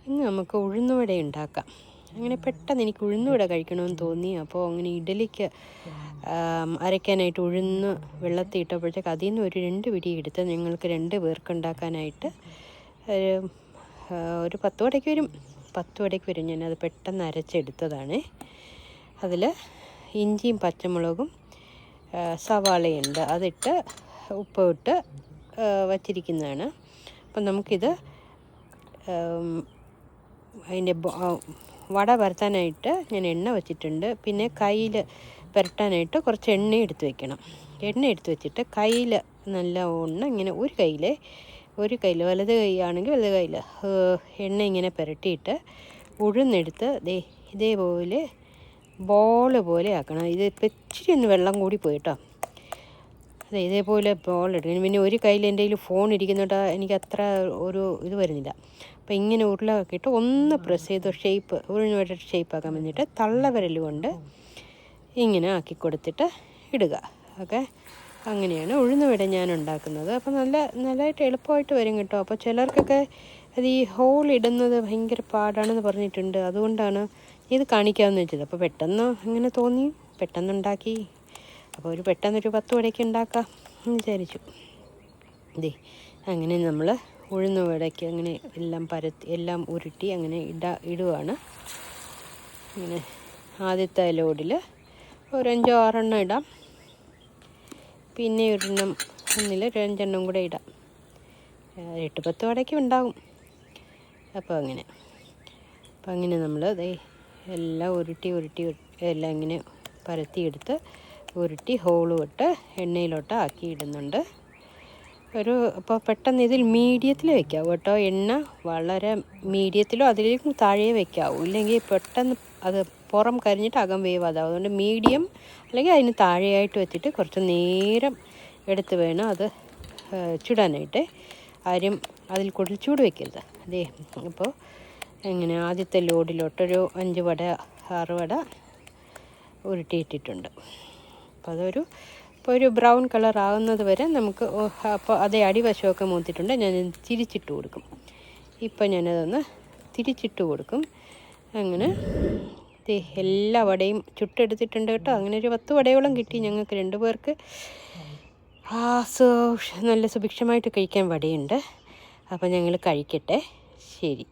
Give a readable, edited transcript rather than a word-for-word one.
ഇന്ന് നമുക്ക് ഉഴുന്നുവട ഉണ്ടാക്കാം. അങ്ങനെ പെട്ടെന്ന് എനിക്ക് ഉഴുന്നുവട കഴിക്കണമെന്ന് തോന്നി. അപ്പോൾ അങ്ങനെ ഇഡലിക്ക് അരയ്ക്കാനായിട്ട് ഉഴുന്ന് വെള്ളത്തിൽ ഇട്ടപ്പോഴത്തേക്ക് അതിൽ നിന്ന് ഒരു 2 പിടി എടുത്ത് ഞങ്ങൾക്ക് 2 പേർക്ക് ഉണ്ടാക്കാനായിട്ട് ഒരു 10 വടയ്ക്ക് വരും. 10 വടയ്ക്ക് വരും. ഞാനത് പെട്ടെന്ന് അരച്ചെടുത്തതാണ്. അതിൽ ഇഞ്ചിയും പച്ചമുളകും സവാളയുണ്ട്, അതിട്ട് ഉപ്പിട്ട് വച്ചിരിക്കുന്നതാണ്. അപ്പം നമുക്കിത് അതിൻ്റെ വട പരത്താനായിട്ട് ഞാൻ എണ്ണ വച്ചിട്ടുണ്ട്. പിന്നെ കയ്യിൽ പുരട്ടാനായിട്ട് കുറച്ച് എണ്ണ എടുത്ത് വെക്കണം. എണ്ണ എടുത്ത് വെച്ചിട്ട് കയ്യിൽ നല്ല ഇങ്ങനെ ഒരു കയ്യിൽ വലത് കൈ ആണെങ്കിൽ വലത് കയ്യിൽ എണ്ണ ഇങ്ങനെ പുരട്ടിയിട്ട് ഉഴുന്നെടുത്ത് ഇതേപോലെ ബോൾ പോലെ ആക്കണം. ഇത് ഇപ്പം ഇച്ചിരി ഒന്ന് വെള്ളം കൂടി പോയിട്ടോ. ഇതേപോലെ ബോൾ എടുക്കണം. പിന്നെ ഒരു കയ്യിൽ എൻ്റെ കയ്യിൽ ഫോൺ ഇരിക്കുന്നുണ്ട്, എനിക്ക് അത്ര ഒരു ഇത് വരുന്നില്ല. അപ്പോൾ ഇങ്ങനെ ഉരുളാക്കിയിട്ട് ഒന്ന് പ്രസ് ചെയ്ത് ഉഴുന്നുവട ഷേപ്പാക്കാൻ വേണ്ടിയിട്ട് തള്ളവിരൽ കൊണ്ട് ഇങ്ങനെ ആക്കി കൊടുത്തിട്ട് ഇടുക. ഓക്കെ, അങ്ങനെയാണ് ഉഴുന്നുവട ഞാൻ ഉണ്ടാക്കുന്നത്. അപ്പോൾ നല്ലതായിട്ട് എളുപ്പമായിട്ട് വരും കേട്ടോ. അപ്പോൾ ചിലർക്കൊക്കെ അത് ഈ ഹോൾ ഇടുന്നത് ഭയങ്കര പാടാണെന്ന് പറഞ്ഞിട്ടുണ്ട്. അതുകൊണ്ടാണ് ഇത് കാണിക്കാമെന്ന് വെച്ചത്. അപ്പോൾ പെട്ടെന്ന് അങ്ങനെ തോന്നി, പെട്ടെന്നുണ്ടാക്കി. അപ്പോൾ പെട്ടെന്നൊരു 10 വടയ്ക്ക് ഉണ്ടാക്കാം എന്ന് വിചാരിച്ചു. അങ്ങനെ നമ്മൾ ഉഴുന്നുവടയ്ക്ക് അങ്ങനെ എല്ലാം ഉരുട്ടി അങ്ങനെ ഇടുവാണ്. ഇങ്ങനെ ആദ്യത്തെ ലോഡിൽ ഒരു 5-6 എണ്ണം ഇടാം. പിന്നെ ഒരെണ്ണം ഒന്നിൽ 5 എണ്ണം കൂടെ ഇടാം. 8-10 വടയ്ക്ക് ഉണ്ടാകും. അപ്പോൾ അങ്ങനെ നമ്മൾ എല്ലാം ഉരുട്ടി എല്ലാം ഇങ്ങനെ പരത്തിയെടുത്ത് ഉരുട്ടി ഹോളും ഇട്ട് എണ്ണയിലോട്ട് ആക്കി ഇടുന്നുണ്ട്. അപ്പോൾ പെട്ടെന്ന് ഇതിൽ മീഡിയത്തിൽ വെക്കാവൂ കേട്ടോ. എണ്ണ വളരെ മീഡിയത്തിലോ അതിലേക്കും താഴെ വെക്കാവൂ, ഇല്ലെങ്കിൽ പെട്ടെന്ന് അത് പുറം കരിഞ്ഞിട്ട് അകം വേവാതാവും. അതുകൊണ്ട് മീഡിയം അല്ലെങ്കിൽ അതിന് താഴെയായിട്ട് വെച്ചിട്ട് കുറച്ച് നേരം എടുത്ത് വേണം അത് ചുടാനായിട്ട്. ആരും അതിൽ കൂടുതൽ ചൂട് വയ്ക്കരുത്. അപ്പോൾ ഇങ്ങനെ ആദ്യത്തെ ലോഡിലോട്ടൊരു 5 വട 6 വട ഉരുട്ടിയിട്ടിട്ടുണ്ട്. അപ്പോൾ ഒരു ബ്രൗൺ കളർ ആകുന്നത് വരെ നമുക്ക്. അപ്പോൾ അതേ അടിവശമൊക്കെ മൂത്തിട്ടുണ്ട്. ഞാൻ തിരിച്ചിട്ട് കൊടുക്കും. ഇപ്പം ഞാനതൊന്ന് തിരിച്ചിട്ട് കൊടുക്കും. അങ്ങനെ എല്ലാ വടയും ചുട്ടെടുത്തിട്ടുണ്ട് കേട്ടോ. അങ്ങനെ ഒരു 10 വടയോളം കിട്ടി ഞങ്ങൾക്ക് 2 പേർക്ക്. നല്ല സുഭിക്ഷമായിട്ട് കഴിക്കാൻ വടയുണ്ട്. അപ്പോൾ ഞങ്ങൾ കഴിക്കട്ടെ. ശരി.